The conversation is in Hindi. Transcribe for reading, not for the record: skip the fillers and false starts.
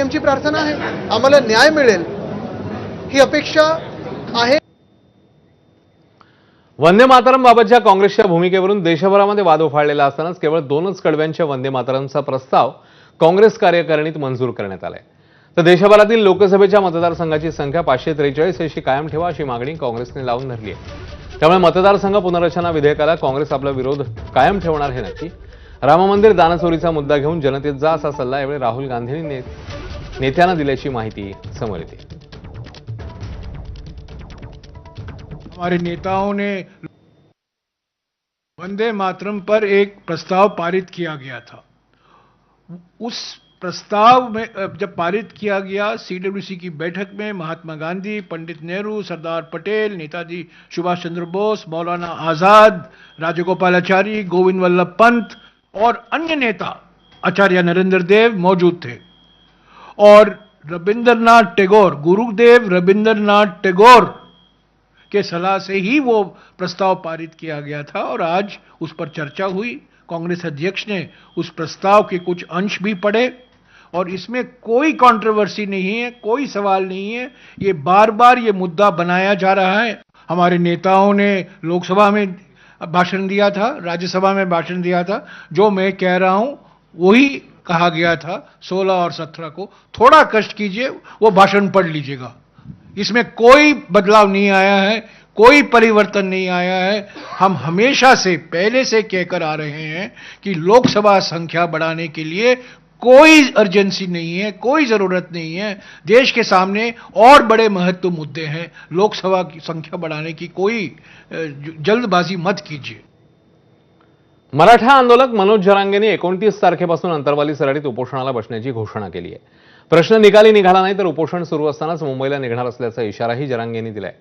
ही आमची प्रार्थना आहे. आम्हाला न्याय मिळेल ही अपेक्षा आहे. वंदे मातरम बाबतच्या काँग्रेसच्या भूमिकेवरून देशभरामध्ये वाद उफाळलेला असतानाच केवळ 2च कडव्यांच्या वंदे मातरमचा प्रस्ताव काँग्रेस कार्यकारिणीत मंजूर करण्यात आलाय. तर देशभरातील लोकसभेच्या मतदारसंघाची संख्या 543 अशी कायम ठेवा अशी मागणी काँग्रेसने लावून धरली आहे. त्यामुळे मतदारसंघ पुनर्रचना विधेयकाला काँग्रेस आपला विरोध कायम ठेवणार हे नक्की. राम मंदिर दानचोरीचा मुद्दा घेऊन जनतेत जा असा सल्ला यावेळी राहुल गांधींनी नेत्यांना दिल्याची माहिती समोर येते. हमारे नेताओं ने वंदे मातरम पर एक प्रस्ताव पारित किया गया था. उस प्रस्ताव में जब पारित किया गया सीडब्ल्यूसी की बैठक में महात्मा गांधी, पंडित नेहरू, सरदार पटेल, नेताजी सुभाष चंद्र बोस, मौलाना आजाद, राजगोपालाचारी, गोविंद वल्लभ पंत और अन्य नेता आचार्य नरेंद्र देव मौजूद थे. और रविंद्रनाथ टैगोर, गुरुदेव रविंद्रनाथ टैगोर के सलाह से ही वो प्रस्ताव पारित किया गया था और आज उस पर चर्चा हुई. कांग्रेस अध्यक्ष ने उस प्रस्ताव के कुछ अंश भी पढ़े और इसमें कोई कंट्रोवर्सी नहीं है, कोई सवाल नहीं है. ये बार बार ये मुद्दा बनाया जा रहा है. हमारे नेताओं ने लोकसभा में भाषण दिया था, राज्यसभा में भाषण दिया था. जो मैं कह रहा हूं वही कहा गया था 16 और 17 को. थोड़ा कष्ट कीजिए, वो भाषण पढ़ लीजिएगा. इसमें कोई बदलाव नहीं आया है, कोई परिवर्तन नहीं आया है. हम हमेशा से पहले से कहकर आ रहे हैं कि लोकसभा संख्या बढ़ाने के लिए कोई अर्जेंसी नहीं है, कोई जरूरत नहीं है. देश के सामने और बड़े महत्व मुद्दे हैं. लोकसभा की संख्या बढ़ाने की कोई जल्दबाजी मत कीजिए. मराठा आंदोलक मनोज जरांगेंनी 29 तारखेपासून अंतरवाली सराटीत उपोषणाला बसण्याची घोषणा केली आहे. प्रश्न निकाली निघाला नाही तर उपोषण सुरू असतानाच मुंबईला निघणार असल्याचा इशाराही जरांगेंनी दिलाय.